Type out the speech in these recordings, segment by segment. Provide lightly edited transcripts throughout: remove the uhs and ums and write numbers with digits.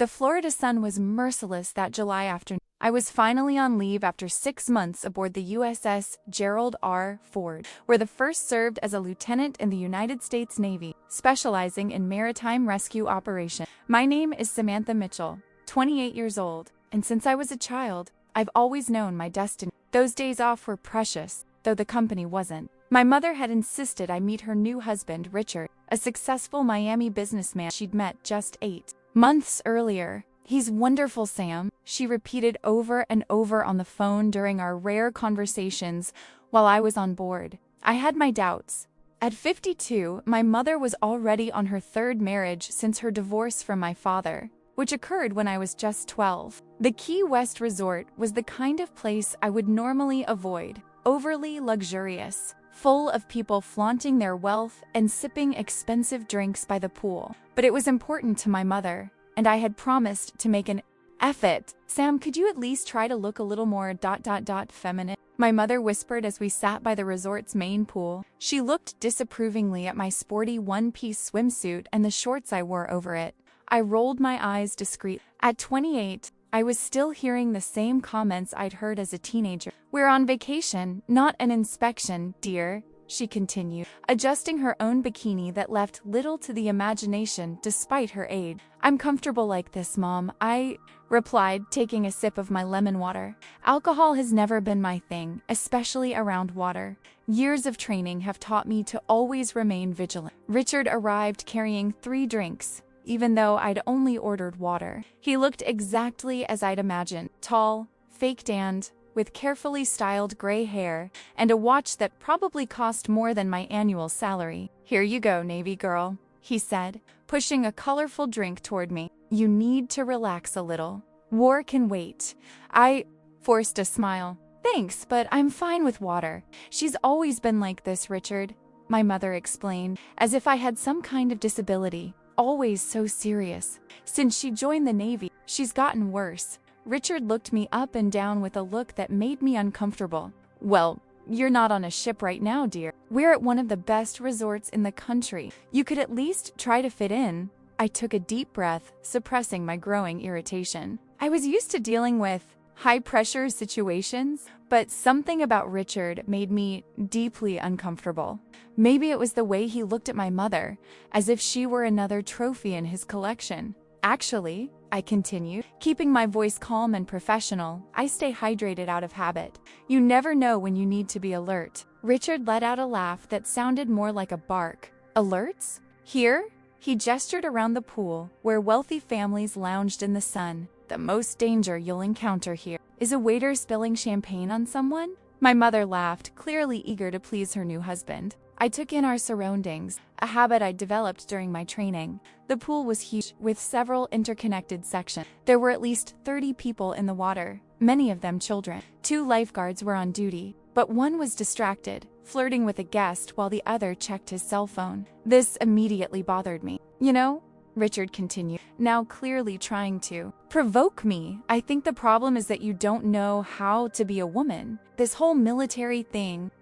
The Florida sun was merciless that July afternoon. I was finally on leave after 6 months aboard the USS Gerald R. Ford, where the first served as a lieutenant in the United States Navy, specializing in maritime rescue operations. My name is Samantha Mitchell, 28 years old, and since I was a child, I've always known my destiny. Those days off were precious, though the company wasn't. My mother had insisted I meet her new husband, Richard, a successful Miami businessman she'd met just 8 months earlier. "He's wonderful, Sam," she repeated over and over on the phone during our rare conversations while I was on board. I had my doubts. At 52, my mother was already on her 3rd marriage since her divorce from my father, which occurred when I was just 12. The Key West resort was the kind of place I would normally avoid, overly luxurious, full of people flaunting their wealth and sipping expensive drinks by the pool. But it was important to my mother, and I had promised to make an effort. "Sam, could you at least try to look a little more feminine?" my mother whispered as we sat by the resort's main pool. She looked disapprovingly at my sporty one-piece swimsuit and the shorts I wore over it. I rolled my eyes discreetly. At 28, I was still hearing the same comments I'd heard as a teenager. "We're on vacation, not an inspection, dear," she continued, adjusting her own bikini that left little to the imagination despite her age. "I'm comfortable like this, Mom," I replied, taking a sip of my lemon water. "Alcohol has never been my thing, especially around water. Years of training have taught me to always remain vigilant." Richard arrived carrying 3 drinks, even though I'd only ordered water. He looked exactly as I'd imagined, tall, fake tanned, with carefully styled gray hair, and a watch that probably cost more than my annual salary. "Here you go, Navy girl," he said, pushing a colorful drink toward me. "You need to relax a little. War can wait." I forced a smile. "Thanks, but I'm fine with water." "She's always been like this, Richard," my mother explained, as if I had some kind of disability. "Always so serious. Since she joined the Navy, she's gotten worse." Richard looked me up and down with a look that made me uncomfortable. "Well, you're not on a ship right now, dear. We're at one of the best resorts in the country. You could at least try to fit in." I took a deep breath, suppressing my growing irritation. I was used to dealing with high-pressure situations, but something about Richard made me deeply uncomfortable. Maybe it was the way he looked at my mother, as if she were another trophy in his collection. "Actually," I continued, keeping my voice calm and professional, "I stay hydrated out of habit. You never know when you need to be alert." Richard let out a laugh that sounded more like a bark. "Alerts? Here?" He gestured around the pool, where wealthy families lounged in the sun. "The most danger you'll encounter here is a waiter spilling champagne on someone." My mother laughed, clearly eager to please her new husband. I took in our surroundings, a habit I'd developed during my training. The pool was huge, with several interconnected sections. There were at least 30 people in the water, many of them children. 2 lifeguards were on duty, but one was distracted, flirting with a guest while the other checked his cell phone. This immediately bothered me. "You know," Richard continued, now clearly trying to provoke me, "I think the problem is that you don't know how to be a woman. This whole military thing, ..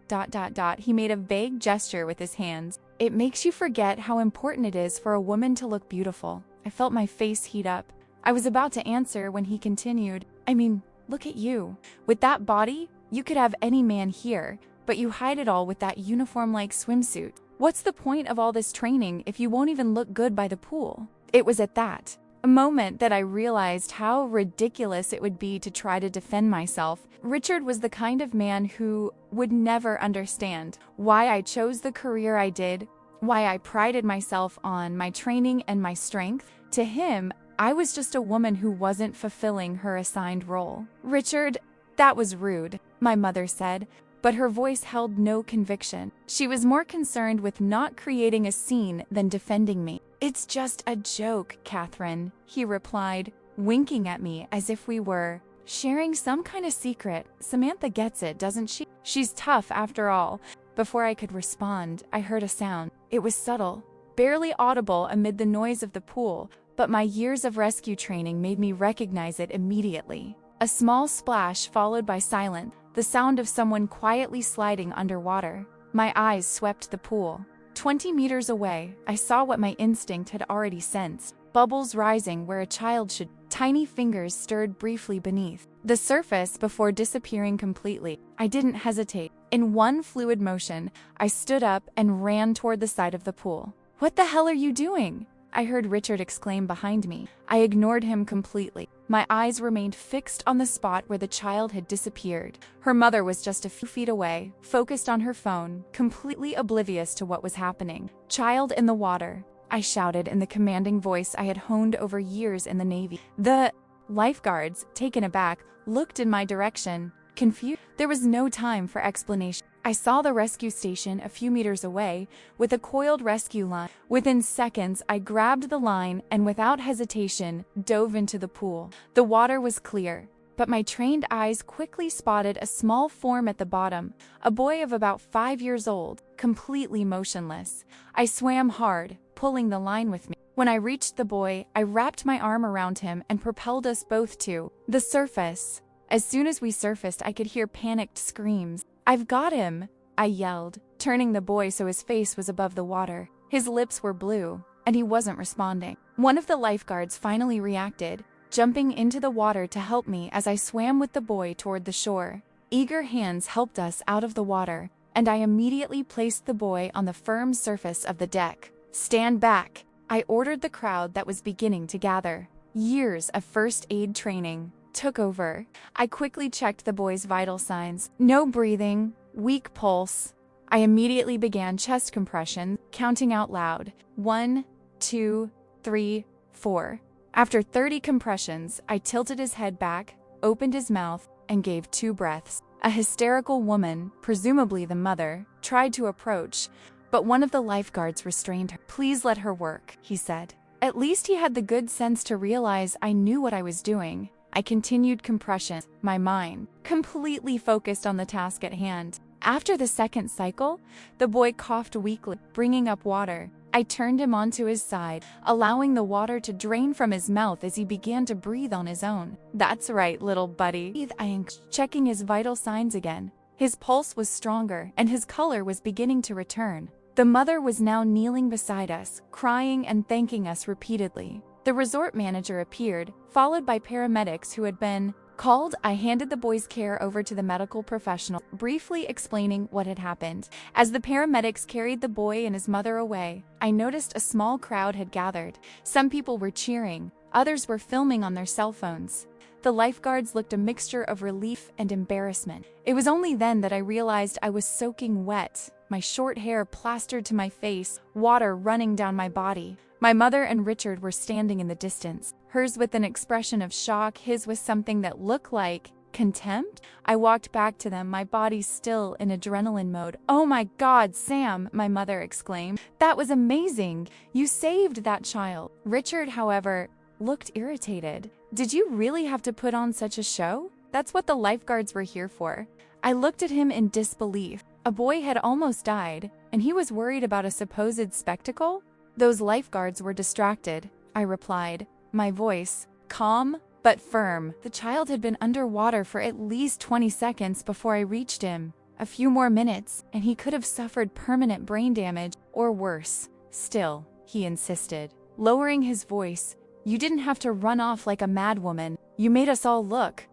He made a vague gesture with his hands. "It makes you forget how important it is for a woman to look beautiful." I felt my face heat up. I was about to answer when he continued, "I mean, look at you. With that body, you could have any man here, but you hide it all with that uniform-like swimsuit. What's the point of all this training if you won't even look good by the pool?" It was at that a moment that I realized how ridiculous it would be to try to defend myself. Richard was the kind of man who would never understand why I chose the career I did, why I prided myself on my training and my strength. To him, I was just a woman who wasn't fulfilling her assigned role. "Richard, that was rude," my mother said, but her voice held no conviction. She was more concerned with not creating a scene than defending me. "It's just a joke, Catherine," he replied, winking at me as if we were sharing some kind of secret. "Samantha gets it, doesn't she? She's tough after all." Before I could respond, I heard a sound. It was subtle, barely audible amid the noise of the pool, but my years of rescue training made me recognize it immediately. A small splash followed by silence, the sound of someone quietly sliding underwater. My eyes swept the pool. 20 meters away, I saw what my instinct had already sensed. bubbles rising where a child should. Tiny fingers stirred briefly beneath the surface before disappearing completely. I didn't hesitate. In one fluid motion, I stood up and ran toward the side of the pool. "What the hell are you doing?" I heard Richard exclaim behind me. I ignored him completely. My eyes remained fixed on the spot where the child had disappeared. Her mother was just a few feet away, focused on her phone, completely oblivious to what was happening. "Child in the water," I shouted in the commanding voice I had honed over years in the Navy. The lifeguards, taken aback, looked in my direction, confused. There was no time for explanation. I saw the rescue station a few meters away with a coiled rescue line. Within seconds, I grabbed the line and without hesitation dove into the pool. The water was clear, but my trained eyes quickly spotted a small form at the bottom, a boy of about 5 years old, completely motionless. I swam hard, pulling the line with me. When I reached the boy, I wrapped my arm around him and propelled us both to the surface. As soon as we surfaced, I could hear panicked screams. "I've got him!" I yelled, turning the boy so his face was above the water. His lips were blue, and he wasn't responding. One of the lifeguards finally reacted, jumping into the water to help me as I swam with the boy toward the shore. Eager hands helped us out of the water, and I immediately placed the boy on the firm surface of the deck. "Stand back!" I ordered the crowd that was beginning to gather. Years of first aid training took over. I quickly checked the boy's vital signs. No breathing, weak pulse. I immediately began chest compression, counting out loud. 1, 2, 3, 4. After 30 compressions, I tilted his head back, opened his mouth, and gave 2 breaths. A hysterical woman, presumably the mother, tried to approach, but one of the lifeguards restrained her. "Please let her work," he said. At least he had the good sense to realize I knew what I was doing. I continued compression, my mind completely focused on the task at hand. After the second cycle, the boy coughed weakly, bringing up water. I turned him onto his side, allowing the water to drain from his mouth as he began to breathe on his own. "That's right, little buddy," I encouraged, checking his vital signs again. His pulse was stronger, and his color was beginning to return. The mother was now kneeling beside us, crying and thanking us repeatedly. The resort manager appeared, followed by paramedics who had been called. I handed the boy's care over to the medical professional, briefly explaining what had happened. As the paramedics carried the boy and his mother away, I noticed a small crowd had gathered. Some people were cheering, others were filming on their cell phones. The lifeguards looked a mixture of relief and embarrassment. It was only then that I realized I was soaking wet, my short hair plastered to my face, water running down my body. My mother and Richard were standing in the distance, hers with an expression of shock, his with something that looked like contempt. I walked back to them, my body still in adrenaline mode. "Oh my God, Sam," my mother exclaimed. "That was amazing. You saved that child." Richard, however, looked irritated. "Did you really have to put on such a show? That's what the lifeguards were here for." I looked at him in disbelief. A boy had almost died, and he was worried about a supposed spectacle? "Those lifeguards were distracted," I replied, my voice calm but firm. The child had been underwater for at least 20 seconds before I reached him. A few more minutes, and he could have suffered permanent brain damage, or worse. Still, he insisted, lowering his voice. "You didn't have to run off like a madwoman. You made us all look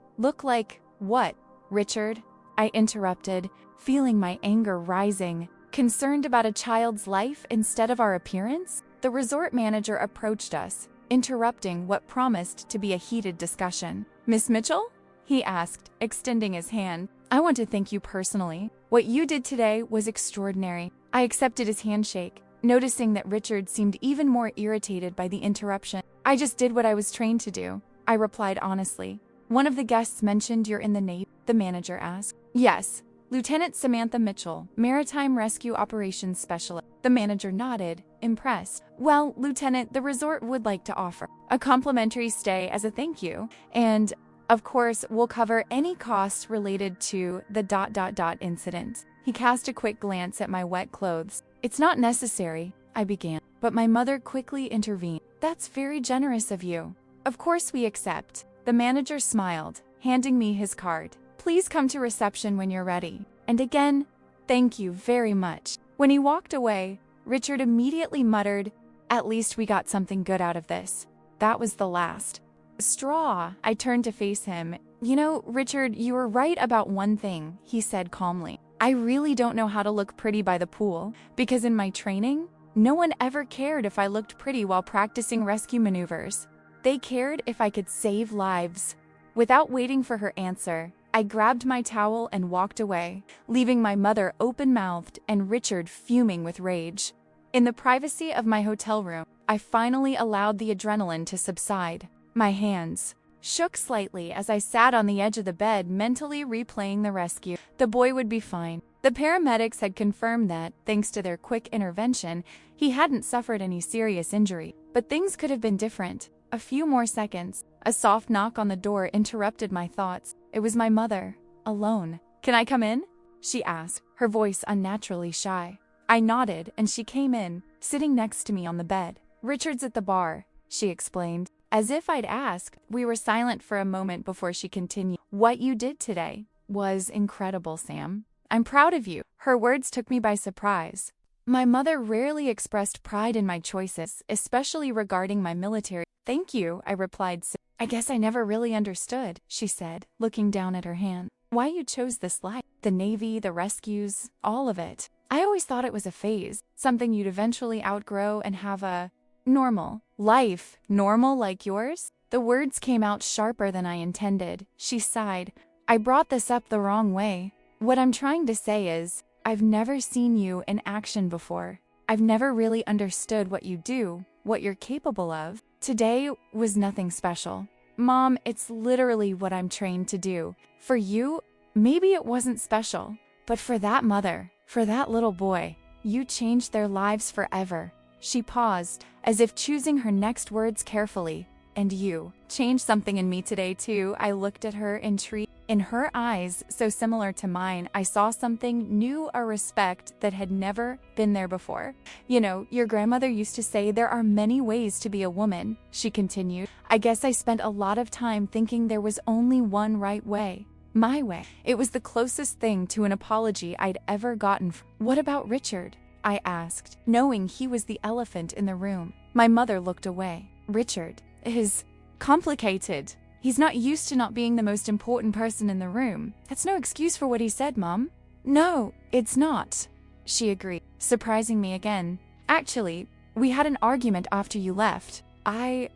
like what, Richard?" I interrupted, feeling my anger rising. Concerned about a child's life instead of our appearance? The resort manager approached us, interrupting what promised to be a heated discussion. "Miss Mitchell?" he asked, extending his hand. "I want to thank you personally. What you did today was extraordinary." I accepted his handshake, noticing that Richard seemed even more irritated by the interruption. "I just did what I was trained to do," I replied honestly. "One of the guests mentioned you're in the Navy?" the manager asked. "Yes. Lieutenant Samantha Mitchell, Maritime Rescue Operations Specialist." The manager nodded, impressed. "Well, Lieutenant, the resort would like to offer a complimentary stay as a thank you, and, of course, we'll cover any costs related to the incident." He cast a quick glance at my wet clothes. "It's not necessary," I began, but my mother quickly intervened. "That's very generous of you. Of course we accept." The manager smiled, handing me his card. "Please come to reception when you're ready. And again, thank you very much." When he walked away, Richard immediately muttered, "At least we got something good out of this." That was the last straw. I turned to face him. You know, Richard, you were right about one thing, he said calmly. I really don't know how to look pretty by the pool, because in my training, no one ever cared if I looked pretty while practicing rescue maneuvers. They cared if I could save lives. Without waiting for her answer, I grabbed my towel and walked away, leaving my mother open-mouthed and Richard fuming with rage. In the privacy of my hotel room, I finally allowed the adrenaline to subside. My hands shook slightly as I sat on the edge of the bed, mentally replaying the rescue. The boy would be fine. The paramedics had confirmed that, thanks to their quick intervention, he hadn't suffered any serious injury. But things could have been different. A few more seconds. A soft knock on the door interrupted my thoughts. It was my mother, alone. "Can I come in?" she asked, her voice unnaturally shy. I nodded, and she came in, sitting next to me on the bed. "Richard's at the bar," she explained. As if I'd asked, we were silent for a moment before she continued. "What you did today was incredible, Sam. I'm proud of you." Her words took me by surprise. My mother rarely expressed pride in my choices, especially regarding my military. "Thank you," I replied. "I guess I never really understood," she said, looking down at her hand. "Why you chose this life? The Navy, the rescues, all of it. I always thought it was a phase, something you'd eventually outgrow and have a normal life." "Normal like yours?" The words came out sharper than I intended. She sighed. "I brought this up the wrong way. What I'm trying to say is, I've never seen you in action before. I've never really understood what you do, what you're capable of. Today was nothing special. Mom, it's literally what I'm trained to do. For you, maybe it wasn't special. But for that mother, for that little boy, you changed their lives forever." She paused, as if choosing her next words carefully. "And you changed something in me today, too." I looked at her, intrigued. In her eyes, so similar to mine, I saw something new, a respect that had never been there before. "You know, your grandmother used to say there are many ways to be a woman," she continued. "I guess I spent a lot of time thinking there was only one right way. My way." It was the closest thing to an apology I'd ever gotten. "What about Richard?" I asked, knowing he was the elephant in the room. My mother looked away. "Richard is complicated. He's not used to not being the most important person in the room. That's no excuse for what he said, Mom." "No, it's not," she agreed, surprising me again. "Actually, we had an argument after you left. I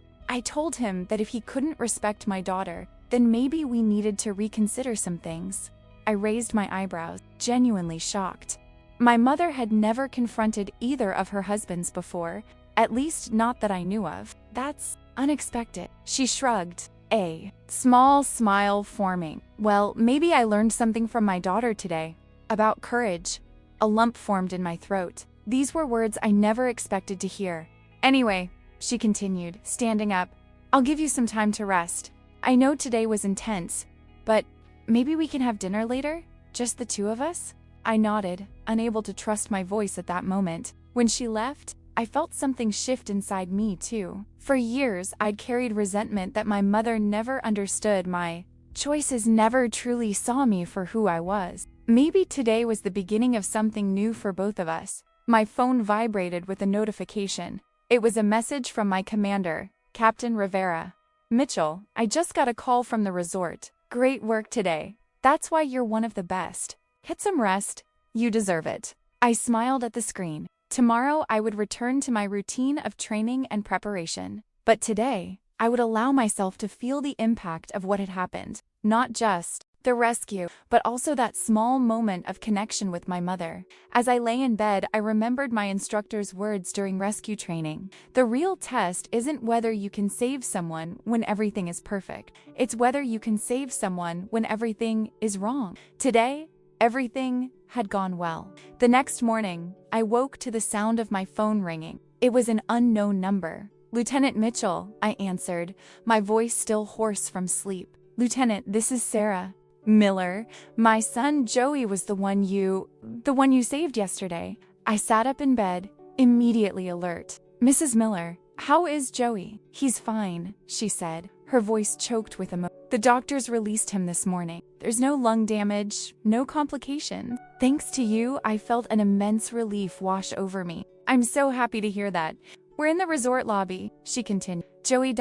told him that if he couldn't respect my daughter, then maybe we needed to reconsider some things." I raised my eyebrows, genuinely shocked. My mother had never confronted either of her husbands before, at least not that I knew of. "That's unexpected." She shrugged, a small smile forming. "Well, maybe I learned something from my daughter today. About courage." A lump formed in my throat. These were words I never expected to hear. "Anyway," she continued, standing up, "I'll give you some time to rest. I know today was intense, but maybe we can have dinner later? Just the two of us?" I nodded, unable to trust my voice at that moment. When she left, I felt something shift inside me, too. For years, I'd carried resentment that my mother never understood my choices, never truly saw me for who I was. Maybe today was the beginning of something new for both of us. My phone vibrated with a notification. It was a message from my commander, Captain Rivera. "Mitchell, I just got a call from the resort. Great work today. That's why you're one of the best. Get some rest. You deserve it." I smiled at the screen. Tomorrow I would return to my routine of training and preparation. But today, I would allow myself to feel the impact of what had happened. Not just the rescue, but also that small moment of connection with my mother. As I lay in bed, I remembered my instructor's words during rescue training. The real test isn't whether you can save someone when everything is perfect. It's whether you can save someone when everything is wrong. Today, everything had gone well. The next morning, I woke to the sound of my phone ringing. It was an unknown number. "Lieutenant Mitchell," I answered, my voice still hoarse from sleep. "Lieutenant, this is Sarah." "Miller, my son Joey was the one you saved yesterday." I sat up in bed, immediately alert. "Mrs. Miller, how is Joey?" "He's fine," she said, her voice choked with emotion. "The doctors released him this morning. There's no lung damage, no complications." Thanks to you, I felt an immense relief wash over me. "I'm so happy to hear that. We're in the resort lobby, she continued. Joey ...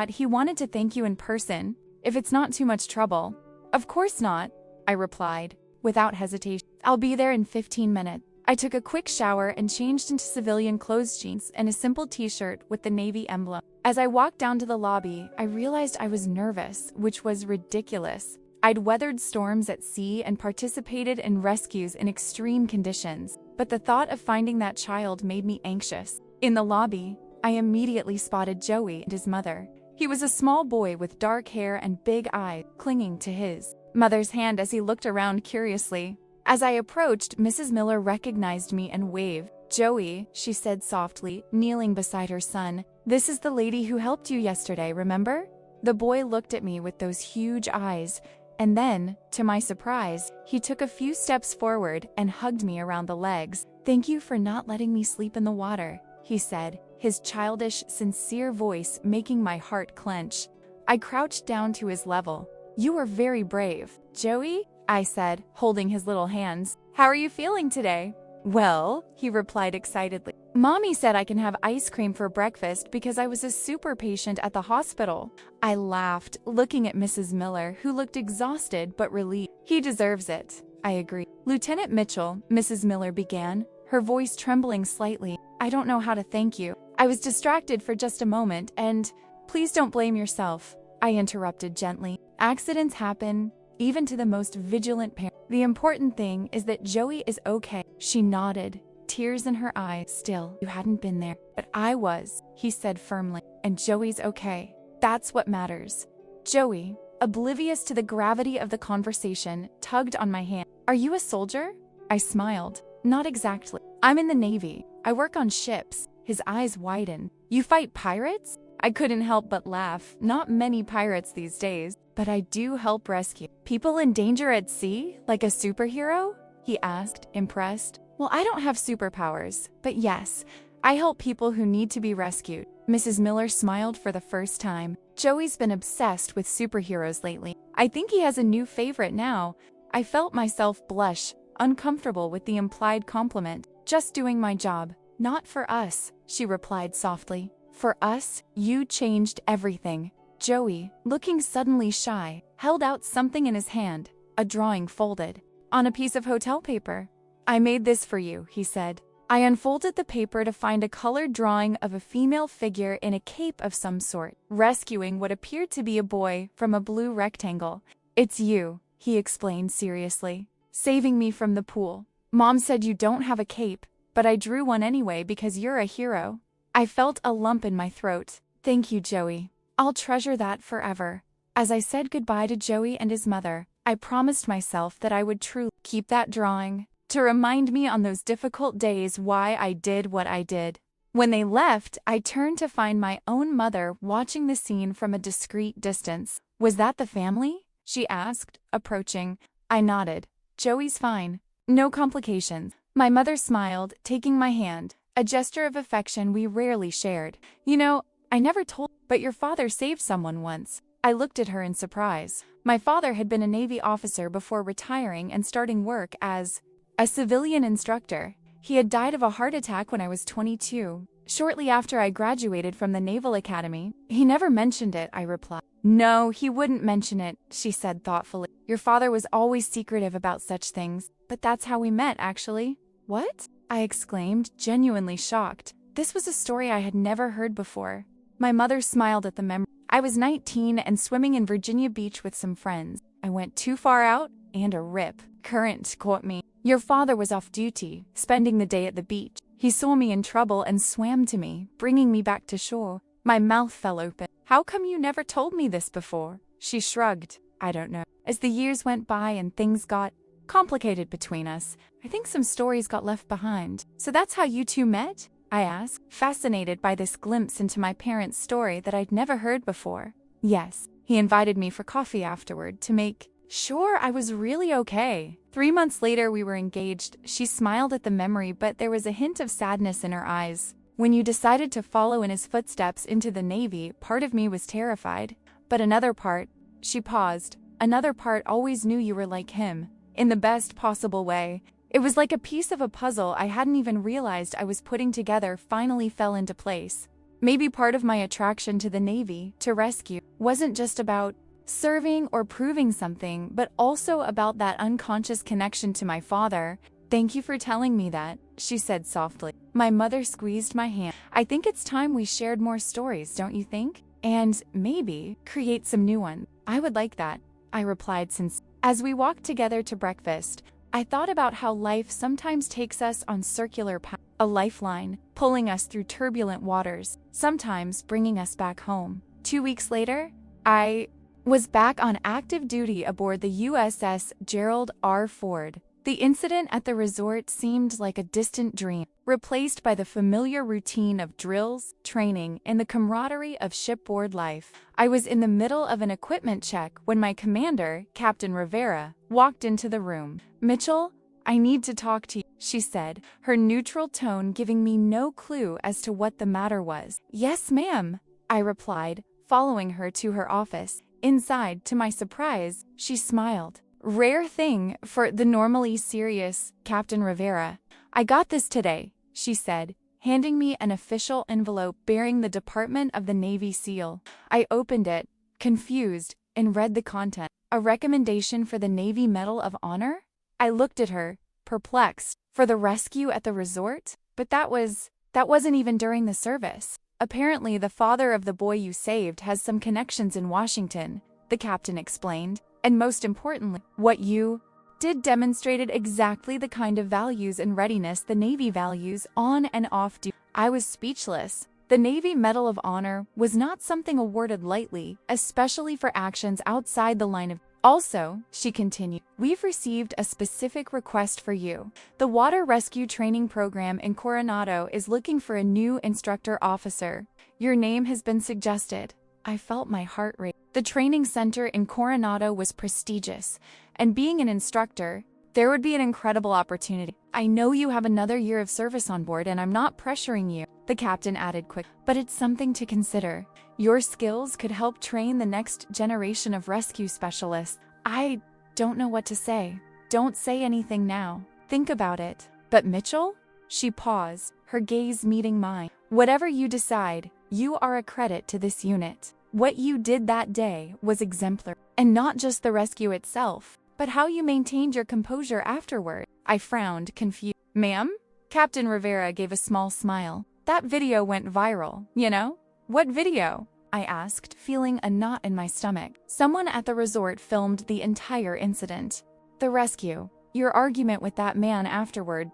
he wanted to thank you in person, if it's not too much trouble. Of course not, I replied, without hesitation. I'll be there in 15 minutes. I took a quick shower and changed into civilian clothes, jeans and a simple t-shirt with the Navy emblem. As I walked down to the lobby, I realized I was nervous, which was ridiculous. I'd weathered storms at sea and participated in rescues in extreme conditions, but the thought of finding that child made me anxious. In the lobby, I immediately spotted Joey and his mother. He was a small boy with dark hair and big eyes, clinging to his mother's hand as he looked around curiously. As I approached, Mrs. Miller recognized me and waved. Joey, she said softly, kneeling beside her son, this is the lady who helped you yesterday, remember? The boy looked at me with those huge eyes, and then, to my surprise, he took a few steps forward and hugged me around the legs. Thank you for not letting me sleep in the water, he said, his childish, sincere voice making my heart clench. I crouched down to his level. You were very brave. Joey? I said, holding his little hands. How are you feeling today? Well, he replied excitedly. Mommy said I can have ice cream for breakfast because I was a super patient at the hospital. I laughed, looking at Mrs. Miller, who looked exhausted but relieved. He deserves it, I agreed. Lieutenant Mitchell, Mrs. Miller began, her voice trembling slightly. I don't know how to thank you. I was distracted for just a moment and please don't blame yourself, I interrupted gently. Accidents happen, even to the most vigilant parent. The important thing is that Joey is okay. She nodded, tears in her eyes. Still, you hadn't been there. But I was, he said firmly. And Joey's okay. That's what matters. Joey, oblivious to the gravity of the conversation, tugged on my hand. Are you a soldier? I smiled. Not exactly. I'm in the Navy. I work on ships. His eyes widened. You fight pirates? I couldn't help but laugh. Not many pirates these days, but I do help rescue people in danger at sea, like a superhero? He asked, impressed. Well, I don't have superpowers, but yes, I help people who need to be rescued. Mrs. Miller smiled for the first time. Joey's been obsessed with superheroes lately. I think he has a new favorite now. I felt myself blush, uncomfortable with the implied compliment. Just doing my job. Not for us, she replied softly. For us, you changed everything. Joey, looking suddenly shy, held out something in his hand, a drawing folded on a piece of hotel paper. I made this for you, he said. I unfolded the paper to find a colored drawing of a female figure in a cape of some sort, rescuing what appeared to be a boy from a blue rectangle. It's you, he explained seriously, saving me from the pool. Mom said you don't have a cape, but I drew one anyway because you're a hero. I felt a lump in my throat. Thank you, Joey. I'll treasure that forever. As I said goodbye to Joey and his mother, I promised myself that I would truly keep that drawing to remind me on those difficult days why I did what I did. When they left, I turned to find my own mother watching the scene from a discreet distance. Was that the family? She asked, approaching. I nodded. Joey's fine. No complications. My mother smiled, taking my hand, a gesture of affection we rarely shared. You know, I never told, but your father saved someone once. I looked at her in surprise. My father had been a Navy officer before retiring and starting work as a civilian instructor. He had died of a heart attack when I was 22, shortly after I graduated from the Naval Academy. He never mentioned it, I replied. No, he wouldn't mention it, she said thoughtfully. Your father was always secretive about such things, but that's how we met, actually. What? I exclaimed, genuinely shocked. This was a story I had never heard before. My mother smiled at the memory. I was 19 and swimming in Virginia Beach with some friends. I went too far out, and a rip current caught me. Your father was off duty, spending the day at the beach. He saw me in trouble and swam to me, bringing me back to shore. My mouth fell open. How come you never told me this before? She shrugged. I don't know. As the years went by and things got complicated between us, I think some stories got left behind. So that's how you two met? I asked, fascinated by this glimpse into my parents' story that I'd never heard before. Yes, he invited me for coffee afterward to make sure I was really okay. 3 months later, we were engaged. She smiled at the memory, but there was a hint of sadness in her eyes. When you decided to follow in his footsteps into the Navy, part of me was terrified. But another part, she paused, another part always knew you were like him, in the best possible way. It was like a piece of a puzzle I hadn't even realized I was putting together finally fell into place. Maybe part of my attraction to the Navy, to rescue, wasn't just about serving or proving something, but also about that unconscious connection to my father. Thank you for telling me that, she said softly. My mother squeezed my hand. I think it's time we shared more stories, don't you think? And maybe create some new ones. I would like that, I replied sincerely. As we walked together to breakfast, I thought about how life sometimes takes us on circular paths, a lifeline, pulling us through turbulent waters, sometimes bringing us back home. 2 weeks later, I was back on active duty aboard the USS Gerald R. Ford. The incident at the resort seemed like a distant dream, replaced by the familiar routine of drills, training, and the camaraderie of shipboard life. I was in the middle of an equipment check when my commander, Captain Rivera, walked into the room. Mitchell, I need to talk to you, she said, her neutral tone giving me no clue as to what the matter was. Yes, ma'am, I replied, following her to her office. Inside, to my surprise, she smiled. Rare thing for the normally serious Captain Rivera. I got this today, she said, handing me an official envelope bearing the Department of the Navy seal. I opened it, confused, and read the content. A recommendation for the Navy Medal of Honor? I looked at her, perplexed. For the rescue at the resort? But that wasn't even during the service. Apparently, the father of the boy you saved has some connections in Washington, the captain explained. And most importantly, what you did demonstrated exactly the kind of values and readiness the Navy values on and off duty. I was speechless. The Navy Medal of Honor was not something awarded lightly, especially for actions outside the line of duty. Also, she continued, we've received a specific request for you. The Water Rescue Training Program in Coronado is looking for a new instructor officer. Your name has been suggested. I felt my heart race. The training center in Coronado was prestigious, and being an instructor, there would be an incredible opportunity. I know you have another year of service on board, and I'm not pressuring you, the captain added quickly, but it's something to consider. Your skills could help train the next generation of rescue specialists. I don't know what to say. Don't say anything now. Think about it. But Mitchell? She paused, her gaze meeting mine. Whatever you decide, you are a credit to this unit. What you did that day was exemplary. And not just the rescue itself, but how you maintained your composure afterward. I frowned, confused. Ma'am? Captain Rivera gave a small smile. That video went viral, you know? What video? I asked, feeling a knot in my stomach. Someone at the resort filmed the entire incident. The rescue. Your argument with that man afterward, ...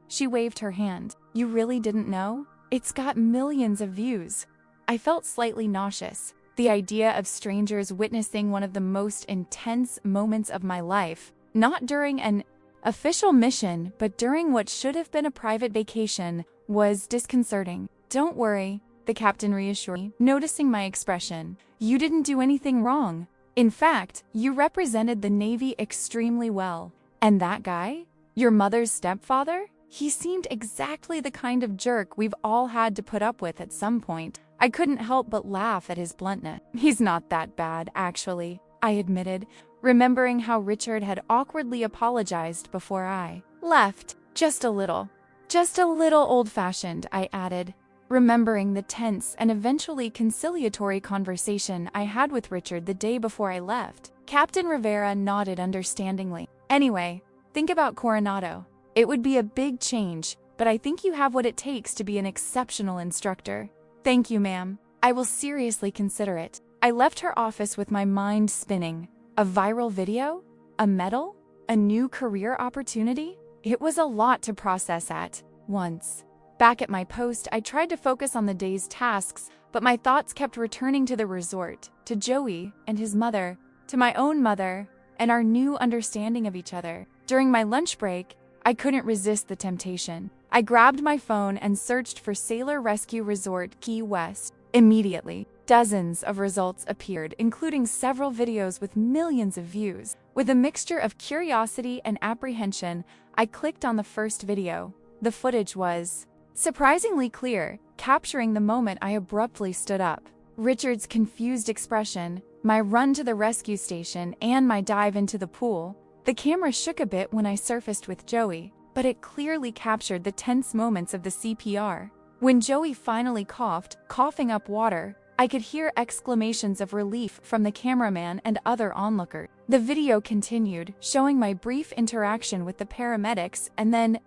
She waved her hand. You really didn't know? It's got millions of views. I felt slightly nauseous. The idea of strangers witnessing one of the most intense moments of my life, not during an official mission, but during what should have been a private vacation, was disconcerting. Don't worry, the captain reassured me, noticing my expression. You didn't do anything wrong. In fact, you represented the Navy extremely well. And that guy? Your mother's stepfather? He seemed exactly the kind of jerk we've all had to put up with at some point. I couldn't help but laugh at his bluntness. He's not that bad, actually, I admitted, remembering how Richard had awkwardly apologized before I left. Just a little old-fashioned, I added, remembering the tense and eventually conciliatory conversation I had with Richard the day before I left. Captain Rivera nodded understandingly. Anyway, think about Coronado. It would be a big change, but I think you have what it takes to be an exceptional instructor. Thank you, ma'am. I will seriously consider it. I left her office with my mind spinning. A viral video? A medal? A new career opportunity? It was a lot to process at once. Back at my post, I tried to focus on the day's tasks, but my thoughts kept returning to the resort, to Joey and his mother, to my own mother, and our new understanding of each other. During my lunch break, I couldn't resist the temptation. I grabbed my phone and searched for Sailor Rescue Resort Key West. Immediately, dozens of results appeared, including several videos with millions of views. With a mixture of curiosity and apprehension, I clicked on the first video. The footage was surprisingly clear, capturing the moment I abruptly stood up. Richard's confused expression, my run to the rescue station, and my dive into the pool. The camera shook a bit when I surfaced with Joey, but it clearly captured the tense moments of the CPR. When Joey finally coughed, coughing up water, I could hear exclamations of relief from the cameraman and other onlookers. The video continued, showing my brief interaction with the paramedics, and then ...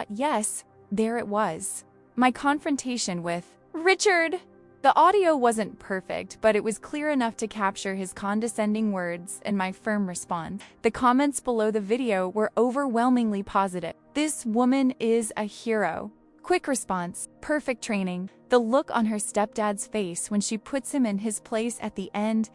yes, there it was. My confrontation with Richard. The audio wasn't perfect, but it was clear enough to capture his condescending words and my firm response. The comments below the video were overwhelmingly positive. This woman is a hero. Quick response, perfect training, the look on her stepdad's face when she puts him in his place at the end, ...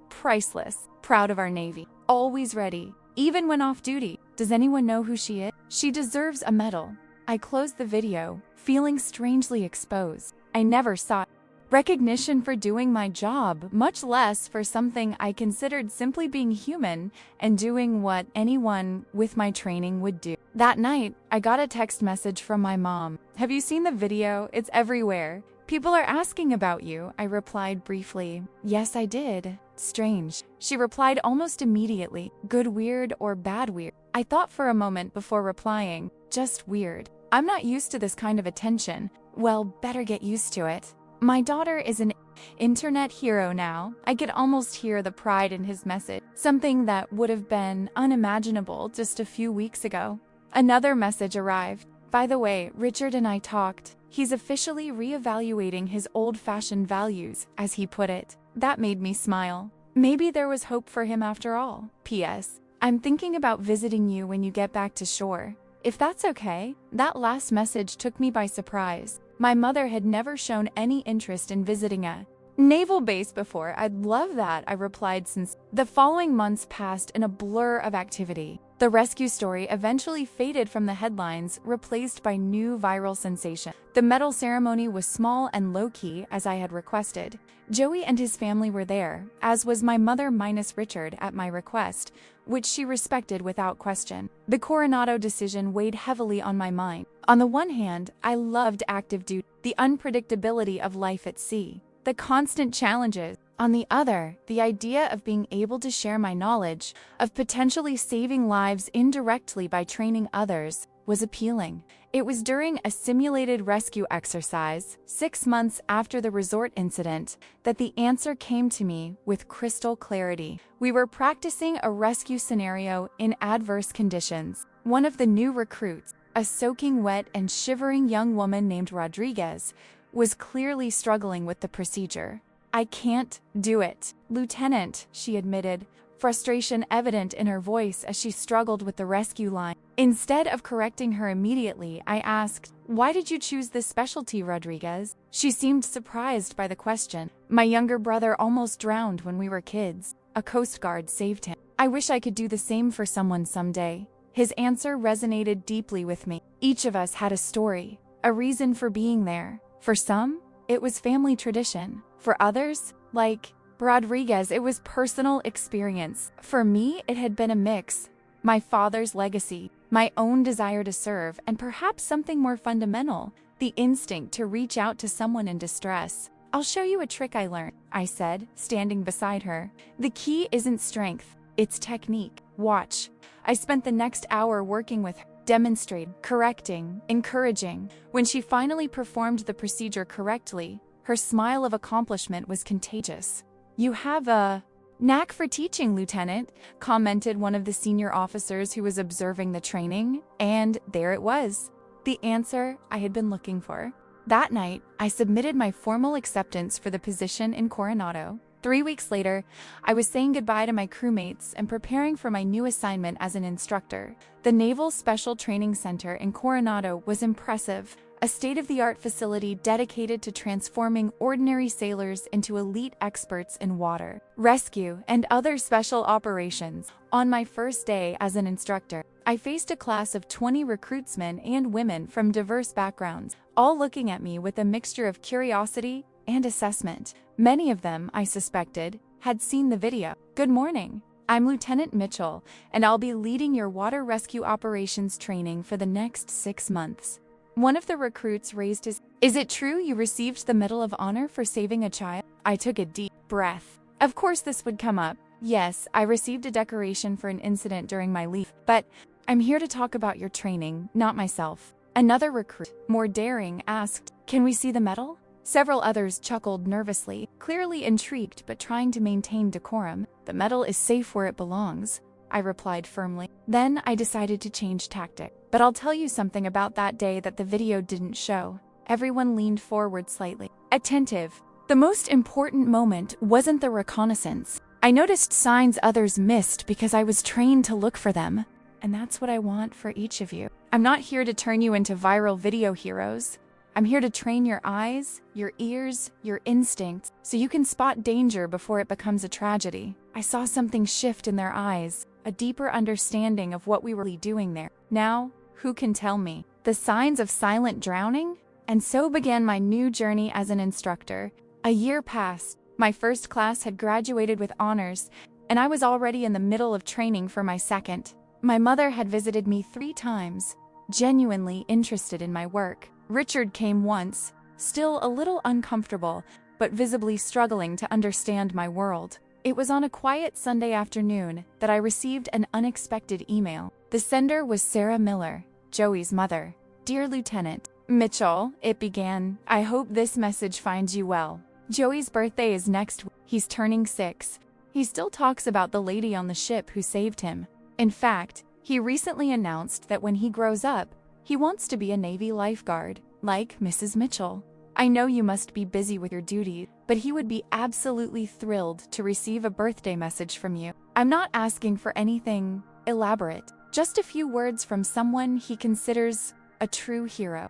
priceless, proud of our Navy, always ready, even when off duty. Does anyone know who she is? She deserves a medal. I closed the video, feeling strangely exposed. I never sought recognition for doing my job, much less for something I considered simply being human and doing what anyone with my training would do. That night, I got a text message from my mom. "Have you seen the video? It's everywhere. People are asking about you." I replied briefly. "Yes, I did." "Strange." She replied almost immediately. "Good weird or bad weird?" I thought for a moment before replying. "Just weird. I'm not used to this kind of attention." "Well, better get used to it. My daughter is an internet hero now." I could almost hear the pride in his message, something that would have been unimaginable just a few weeks ago. Another message arrived. "By the way, Richard and I talked. He's officially reevaluating his old-fashioned values," as he put it. That made me smile. Maybe there was hope for him after all. P.S. I'm thinking about visiting you when you get back to shore. If that's okay. That last message took me by surprise. My mother had never shown any interest in visiting a naval base before. "I'd love that," I replied since. The following months passed in a blur of activity. The rescue story eventually faded from the headlines, replaced by new viral sensation. The medal ceremony was small and low-key, as I had requested. Joey and his family were there, as was my mother minus Richard at my request, which she respected without question. The Coronado decision weighed heavily on my mind. On the one hand, I loved active duty, the unpredictability of life at sea, the constant challenges. On the other, the idea of being able to share my knowledge, of potentially saving lives indirectly by training others, was appealing. It was during a simulated rescue exercise, 6 months after the resort incident, that the answer came to me with crystal clarity. We were practicing a rescue scenario in adverse conditions. One of the new recruits, a soaking wet and shivering young woman named Rodriguez, was clearly struggling with the procedure. "I can't do it, Lieutenant," she admitted, frustration evident in her voice as she struggled with the rescue line. Instead of correcting her immediately, I asked, "Why did you choose this specialty, Rodriguez?" She seemed surprised by the question. "My younger brother almost drowned when we were kids. A Coast Guard saved him. I wish I could do the same for someone someday." His answer resonated deeply with me. Each of us had a story, a reason for being there. For some, it was family tradition. For others, like Rodriguez, it was personal experience. For me, it had been a mix. My father's legacy, my own desire to serve, and perhaps something more fundamental, the instinct to reach out to someone in distress. "I'll show you a trick I learned," I said, standing beside her. "The key isn't strength, it's technique. Watch." I spent the next hour working with her, demonstrating, correcting, encouraging. When she finally performed the procedure correctly, her smile of accomplishment was contagious. "You have a knack for teaching, Lieutenant," commented one of the senior officers who was observing the training, and there it was, the answer I had been looking for. That night, I submitted my formal acceptance for the position in Coronado. 3 weeks later, I was saying goodbye to my crewmates and preparing for my new assignment as an instructor. The Naval Special Training Center in Coronado was impressive, a state-of-the-art facility dedicated to transforming ordinary sailors into elite experts in water, rescue, and other special operations. On my first day as an instructor, I faced a class of 20 recruitsmen and women from diverse backgrounds, all looking at me with a mixture of curiosity and assessment. Many of them, I suspected, had seen the video. "Good morning. I'm Lieutenant Mitchell, and I'll be leading your water rescue operations training for the next 6 months." One of the recruits raised his, "Is it true you received the Medal of Honor for saving a child?" I took a deep breath. Of course this would come up. "Yes, I received a decoration for an incident during my leave, but I'm here to talk about your training, not myself." Another recruit, more daring, asked, "Can we see the medal?" Several others chuckled nervously, clearly intrigued but trying to maintain decorum. "The medal is safe where it belongs," I replied firmly. Then I decided to change tactic. "But I'll tell you something about that day that the video didn't show." Everyone leaned forward slightly, attentive. The most important moment wasn't the reconnaissance. I noticed signs others missed because I was trained to look for them. And that's what I want for each of you. I'm not here to turn you into viral video heroes. I'm here to train your eyes, your ears, your instincts, so you can spot danger before it becomes a tragedy. I saw something shift in their eyes, a deeper understanding of what we were doing there. Now, who can tell me? The signs of silent drowning? And so began my new journey as an instructor. A year passed. My first class had graduated with honors, and I was already in the middle of training for my second. My mother had visited me 3 times, genuinely interested in my work. Richard came once, still a little uncomfortable, but visibly struggling to understand my world. It was on a quiet Sunday afternoon that I received an unexpected email. The sender was Sarah Miller, Joey's mother. "Dear Lieutenant Mitchell," it began, "I hope this message finds you well. Joey's birthday is next week. He's turning 6. He still talks about the lady on the ship who saved him. In fact, he recently announced that when he grows up, he wants to be a Navy lifeguard, like Mrs. Mitchell. I know you must be busy with your duties, but he would be absolutely thrilled to receive a birthday message from you. I'm not asking for anything elaborate, just a few words from someone he considers a true hero."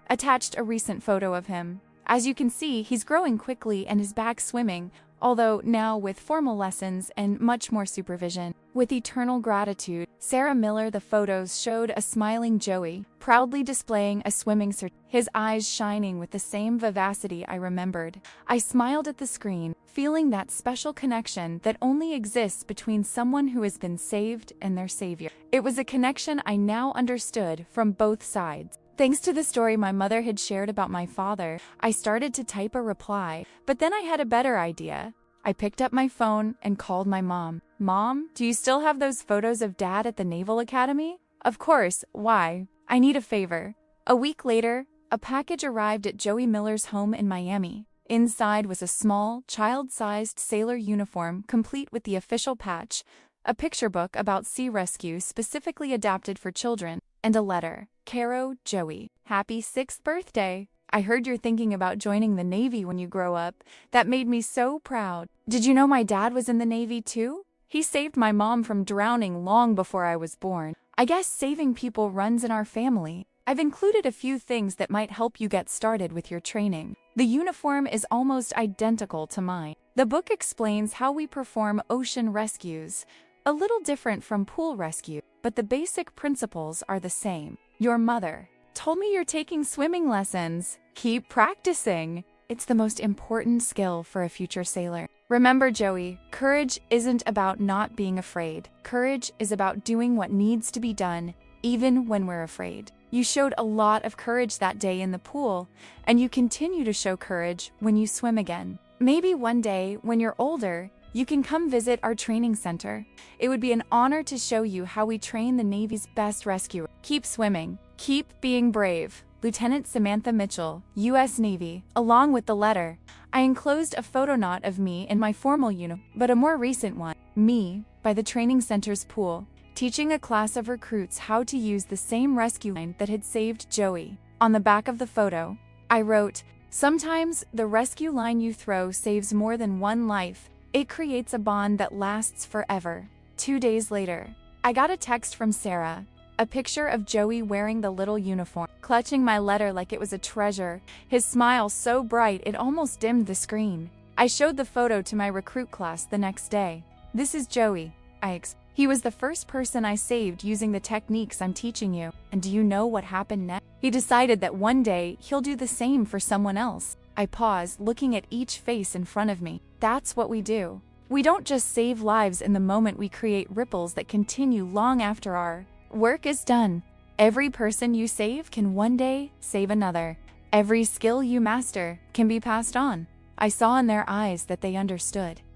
Attached a recent photo of him. As you can see, he's growing quickly and is back swimming, although now with formal lessons and much more supervision. With eternal gratitude, Sarah Miller. The photos showed a smiling Joey, proudly displaying a swimming certificate, his eyes shining with the same vivacity I remembered. I smiled at the screen, feeling that special connection that only exists between someone who has been saved and their savior. It was a connection I now understood from both sides. Thanks to the story my mother had shared about my father, I started to type a reply, but then I had a better idea. I picked up my phone and called my mom. "Mom, do you still have those photos of Dad at the Naval Academy?" "Of course, why?" "I need a favor." A week later, a package arrived at Joey Miller's home in Miami. Inside was a small, child-sized sailor uniform complete with the official patch, a picture book about sea rescue specifically adapted for children, and a letter. "Caro, Joey, happy 6th birthday. I heard you're thinking about joining the Navy when you grow up. That made me so proud. Did you know my dad was in the Navy too? He saved my mom from drowning long before I was born. I guess saving people runs in our family." I've included a few things that might help you get started with your training. The uniform is almost identical to mine. The book explains how we perform ocean rescues, a little different from pool rescue, but the basic principles are the same. Your mother told me you're taking swimming lessons. Keep practicing. It's the most important skill for a future sailor. Remember, Joey, courage isn't about not being afraid. Courage is about doing what needs to be done, even when we're afraid. You showed a lot of courage that day in the pool, and you continue to show courage when you swim again. Maybe one day, when you're older, you can come visit our training center. It would be an honor to show you how we train the Navy's best rescuers. Keep swimming. Keep being brave. Lieutenant Samantha Mitchell, U.S. Navy, along with the letter. I enclosed a photo not of me in my formal uniform, but a more recent one. Me, by the training center's pool, teaching a class of recruits how to use the same rescue line that had saved Joey. On the back of the photo, I wrote, "Sometimes the rescue line you throw saves more than one life. It creates a bond that lasts forever." 2 days later, I got a text from Sarah, a picture of Joey wearing the little uniform, clutching my letter like it was a treasure, his smile so bright it almost dimmed the screen. I showed the photo to my recruit class the next day. "This is Joey," I explained. "He was the first person I saved using the techniques I'm teaching you. And do you know what happened next? He decided that one day he'll do the same for someone else." I paused, looking at each face in front of me. That's what we do. We don't just save lives in the moment, we create ripples that continue long after our work is done. Every person you save can one day save another. Every skill you master can be passed on. I saw in their eyes that they understood.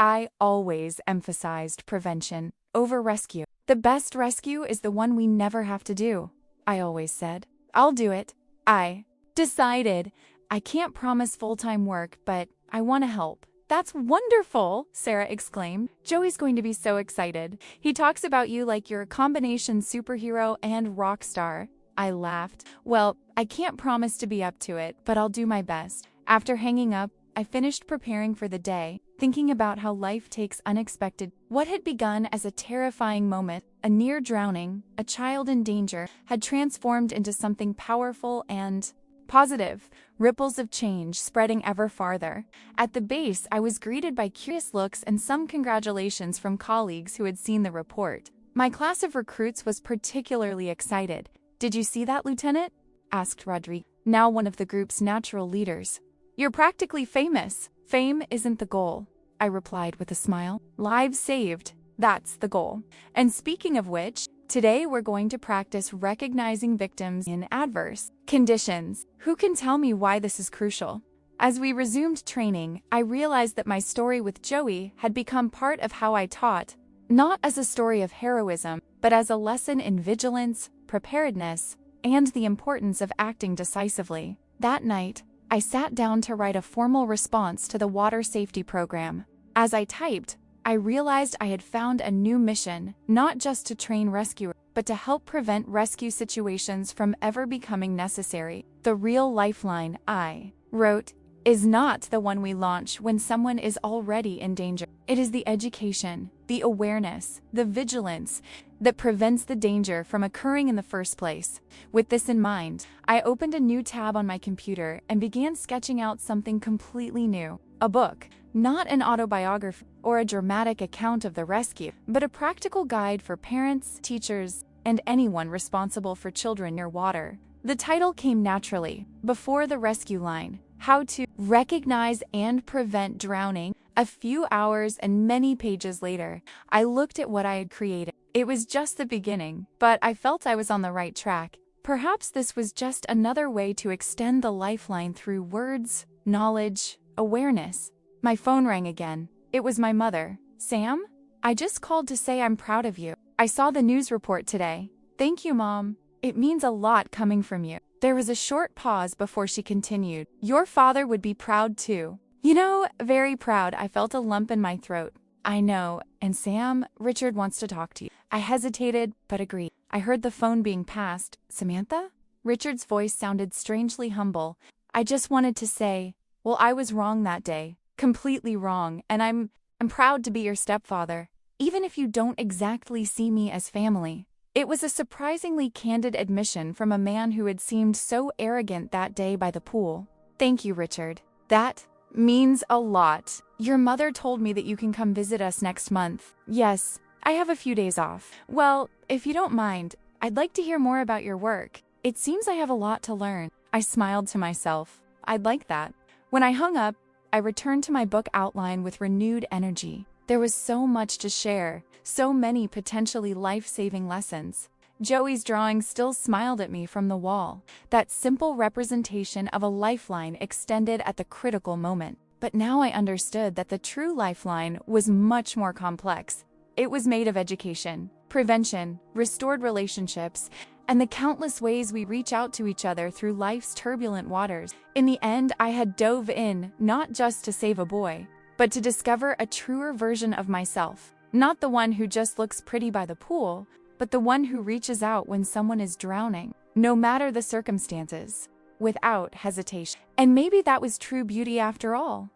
I always emphasized prevention over rescue. The best rescue is the one we never have to do, I always said. I'll do it. I decided. I can't promise full-time work, but I want to help. That's wonderful, Sarah exclaimed. Joey's going to be so excited. He talks about you like you're a combination superhero and rock star. I laughed. Well, I can't promise to be up to it, but I'll do my best. After hanging up, I finished preparing for the day, thinking about how life takes unexpected. What had begun as a terrifying moment, a near drowning, a child in danger, had transformed into something powerful and positive, ripples of change spreading ever farther. At the base, I was greeted by curious looks and some congratulations from colleagues who had seen the report. My class of recruits was particularly excited. Did you see that, Lieutenant? Asked Rodrigue, now one of the group's natural leaders. You're practically famous. Fame isn't the goal, I replied with a smile. Lives saved, that's the goal. And speaking of which, today we're going to practice recognizing victims in adverse conditions. Who can tell me why this is crucial? As we resumed training, I realized that my story with Joey had become part of how I taught, not as a story of heroism, but as a lesson in vigilance, preparedness, and the importance of acting decisively. That night, I sat down to write a formal response to the water safety program. As I typed, I realized I had found a new mission, not just to train rescuers, but to help prevent rescue situations from ever becoming necessary. The real lifeline, I wrote, is not the one we launch when someone is already in danger. It is the education, the awareness, the vigilance that prevents the danger from occurring in the first place. With this in mind, I opened a new tab on my computer and began sketching out something completely new. A book, not an autobiography or a dramatic account of the rescue, but a practical guide for parents, teachers, and anyone responsible for children near water. The title came naturally, Before the Rescue Line: How to Recognize and Prevent Drowning. A few hours and many pages later, I looked at what I had created. It was just the beginning, but I felt I was on the right track. Perhaps this was just another way to extend the lifeline through words, knowledge, awareness. My phone rang again. It was my mother. Sam? I just called to say I'm proud of you. I saw the news report today. Thank you, Mom. It means a lot coming from you. There was a short pause before she continued. Your father would be proud too. You know, very proud. I felt a lump in my throat. I know. And Sam, Richard wants to talk to you. I hesitated, but agreed. I heard the phone being passed. Samantha? Richard's voice sounded strangely humble. I just wanted to say, well, I was wrong that day. Completely wrong. And I'm proud to be your stepfather, even if you don't exactly see me as family. It was a surprisingly candid admission from a man who had seemed so arrogant that day by the pool. Thank you, Richard. That means a lot. Your mother told me that you can come visit us next month. Yes, I have a few days off. Well, if you don't mind, I'd like to hear more about your work. It seems I have a lot to learn. I smiled to myself. I'd like that. When I hung up, I returned to my book outline with renewed energy. There was so much to share, so many potentially life-saving lessons. Joey's drawing still smiled at me from the wall, that simple representation of a lifeline extended at the critical moment. But now I understood that the true lifeline was much more complex. It was made of education, prevention, restored relationships, and the countless ways we reach out to each other through life's turbulent waters. In the end, I had dove in, not just to save a boy, but to discover a truer version of myself. Not the one who just looks pretty by the pool, but the one who reaches out when someone is drowning, no matter the circumstances, without hesitation. And maybe that was true beauty after all.